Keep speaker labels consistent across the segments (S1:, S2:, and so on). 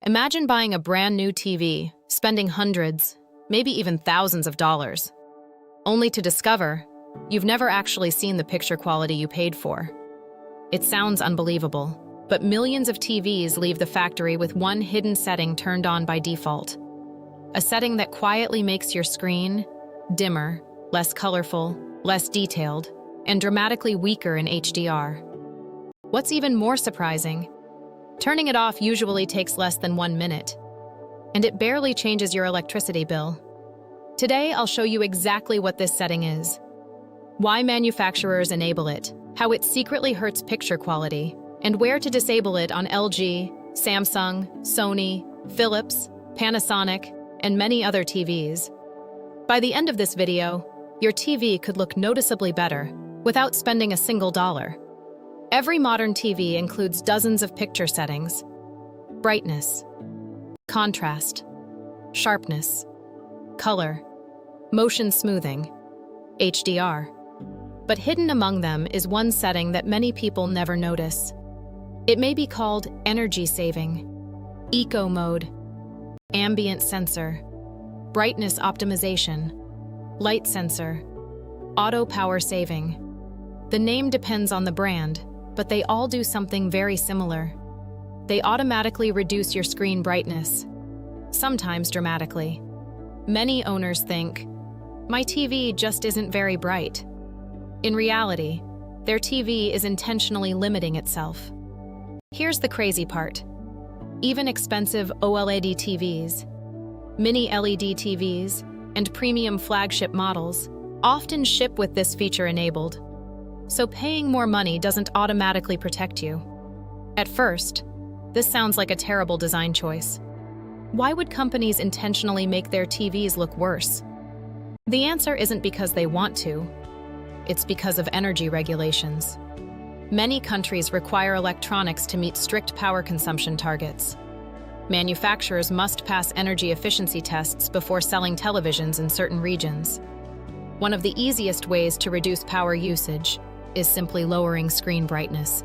S1: Imagine buying a brand new TV, spending hundreds, maybe even thousands of dollars, only to discover you've never actually seen the picture quality you paid for. It sounds unbelievable, but millions of TVs leave the factory with one hidden setting turned on by default. A setting that quietly makes your screen dimmer, less colorful, less detailed, and dramatically weaker in HDR. What's even more surprising, turning it off usually takes less than 1 minute, and it barely changes your electricity bill. Today, I'll show you exactly what this setting is, why manufacturers enable it, how it secretly hurts picture quality, and where to disable it on LG, Samsung, Sony, Philips, Panasonic, and many other TVs. By the end of this video, your TV could look noticeably better without spending a single dollar. Every modern TV includes dozens of picture settings: brightness, contrast, sharpness, color, motion smoothing, HDR. But hidden among them is one setting that many people never notice. It may be called energy saving, eco mode, ambient sensor, brightness optimization, light sensor, auto power saving. The name depends on the brand, but they all do something very similar. They automatically reduce your screen brightness, sometimes dramatically. Many owners think, "My TV just isn't very bright." In reality, their TV is intentionally limiting itself. Here's the crazy part. Even expensive OLED TVs, mini LED TVs, and premium flagship models often ship with this feature enabled. So paying more money doesn't automatically protect you. At first, this sounds like a terrible design choice. Why would companies intentionally make their TVs look worse? The answer isn't because they want to. It's because of energy regulations. Many countries require electronics to meet strict power consumption targets. Manufacturers must pass energy efficiency tests before selling televisions in certain regions. One of the easiest ways to reduce power usage is simply lowering screen brightness.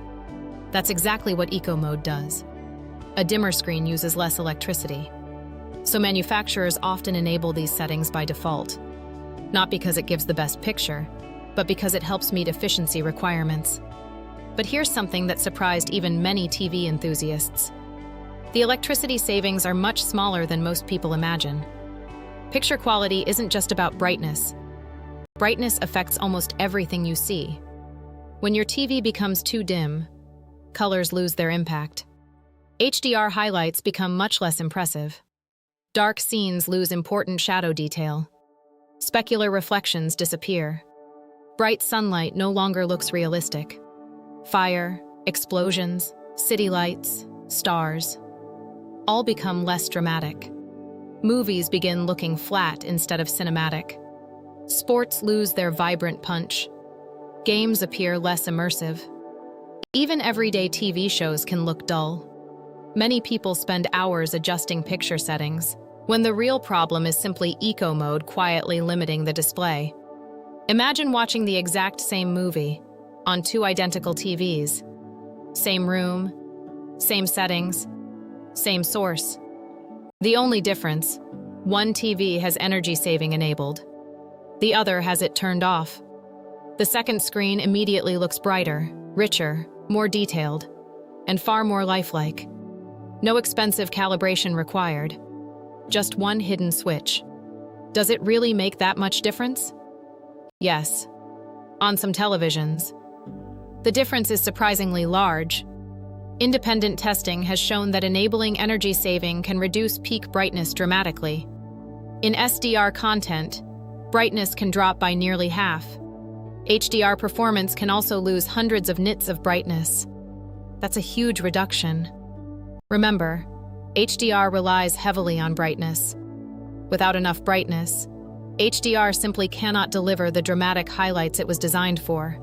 S1: That's exactly what Eco Mode does. A dimmer screen uses less electricity. So manufacturers often enable these settings by default, not because it gives the best picture, but because it helps meet efficiency requirements. But here's something that surprised even many TV enthusiasts. The electricity savings are much smaller than most people imagine. Picture quality isn't just about brightness. Brightness affects almost everything you see. When your TV becomes too dim, colors lose their impact. HDR highlights become much less impressive. Dark scenes lose important shadow detail. Specular reflections disappear. Bright sunlight no longer looks realistic. Fire, explosions, city lights, stars, all become less dramatic. Movies begin looking flat instead of cinematic. Sports lose their vibrant punch. Games appear less immersive. Even everyday TV shows can look dull. Many people spend hours adjusting picture settings, when the real problem is simply Eco Mode quietly limiting the display. Imagine watching the exact same movie on two identical TVs. Same room, same settings, same source. The only difference, one TV has energy saving enabled. The other has it turned off. The second screen immediately looks brighter, richer, more detailed, and far more lifelike. No expensive calibration required. Just one hidden switch. Does it really make that much difference? Yes. On some televisions. The difference is surprisingly large. Independent testing has shown that enabling energy saving can reduce peak brightness dramatically. In SDR content, brightness can drop by nearly half. HDR performance can also lose hundreds of nits of brightness. That's a huge reduction. Remember, HDR relies heavily on brightness. Without enough brightness, HDR simply cannot deliver the dramatic highlights it was designed for.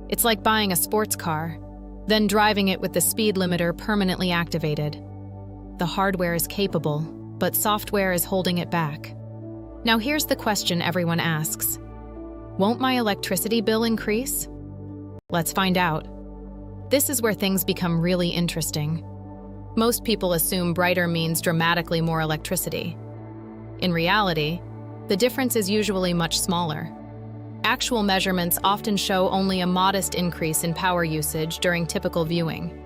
S1: It's like buying a sports car, then driving it with the speed limiter permanently activated. The hardware is capable, but software is holding it back. Now here's the question everyone asks. Won't my electricity bill increase? Let's find out. This is where things become really interesting. Most people assume brighter means dramatically more electricity. In reality, the difference is usually much smaller. Actual measurements often show only a modest increase in power usage during typical viewing.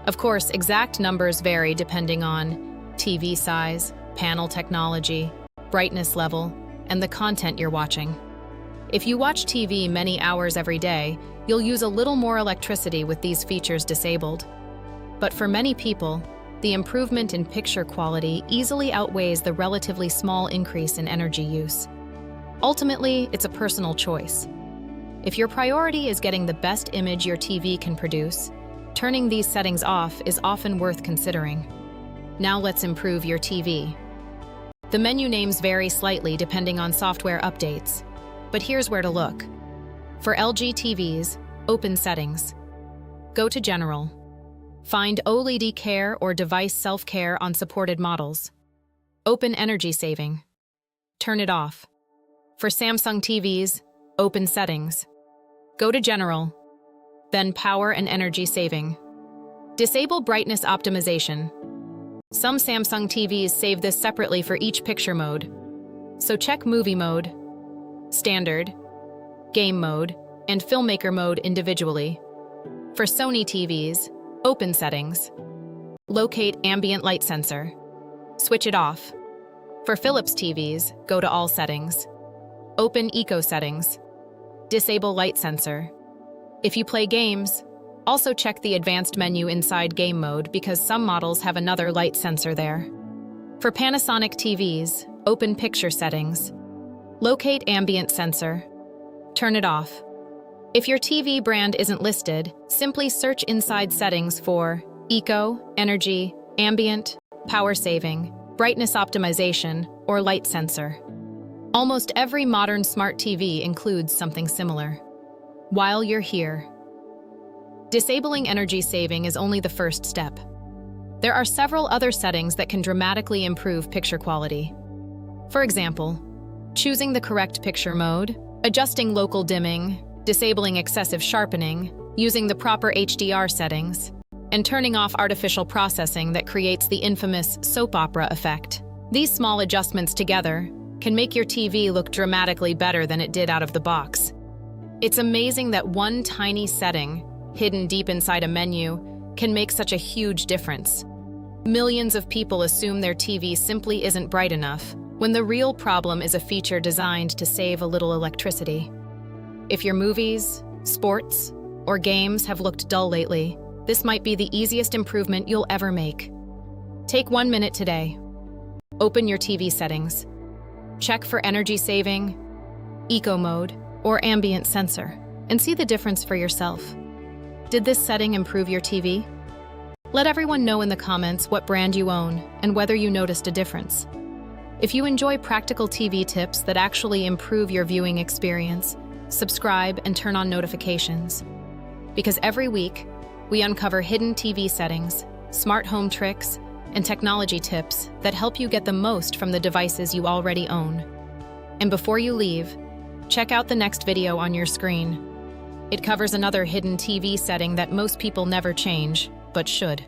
S1: Of course, exact numbers vary depending on TV size, panel technology, brightness level, and the content you're watching. If you watch TV many hours every day, you'll use a little more electricity with these features disabled. But for many people, the improvement in picture quality easily outweighs the relatively small increase in energy use. Ultimately, it's a personal choice. If your priority is getting the best image your TV can produce, turning these settings off is often worth considering. Now let's improve your TV. The menu names vary slightly depending on software updates, but here's where to look. For LG TVs, open Settings. Go to General. Find OLED Care or Device Self-Care on supported models. Open Energy Saving. Turn it off. For Samsung TVs, open Settings. Go to General, then Power and Energy Saving. Disable Brightness Optimization. Some Samsung TVs save this separately for each picture mode. So check Movie Mode, Standard, Game Mode, and Filmmaker Mode individually. For Sony TVs, open Settings. Locate Ambient Light Sensor. Switch it off. For Philips TVs, go to All Settings. Open Eco Settings. Disable Light Sensor. If you play games, also check the advanced menu inside Game Mode because some models have another light sensor there. For Panasonic TVs, open Picture Settings. Locate Ambient Sensor. Turn it off. If your TV brand isn't listed, simply search inside Settings for Eco, Energy, Ambient, Power Saving, Brightness Optimization, or Light Sensor. Almost every modern smart TV includes something similar. While you're here, disabling energy saving is only the first step. There are several other settings that can dramatically improve picture quality. For example, choosing the correct picture mode, adjusting local dimming, disabling excessive sharpening, using the proper HDR settings, and turning off artificial processing that creates the infamous soap opera effect. These small adjustments together can make your TV look dramatically better than it did out of the box. It's amazing that one tiny setting, hidden deep inside a menu, can make such a huge difference. Millions of people assume their TV simply isn't bright enough, when the real problem is a feature designed to save a little electricity. If your movies, sports, or games have looked dull lately, this might be the easiest improvement you'll ever make. Take 1 minute today. Open your TV settings. Check for energy saving, eco mode, or ambient sensor, and see the difference for yourself. Did this setting improve your TV? Let everyone know in the comments what brand you own and whether you noticed a difference. If you enjoy practical TV tips that actually improve your viewing experience, subscribe and turn on notifications. Because every week, we uncover hidden TV settings, smart home tricks, and technology tips that help you get the most from the devices you already own. And before you leave, check out the next video on your screen. It covers another hidden TV setting that most people never change, but should.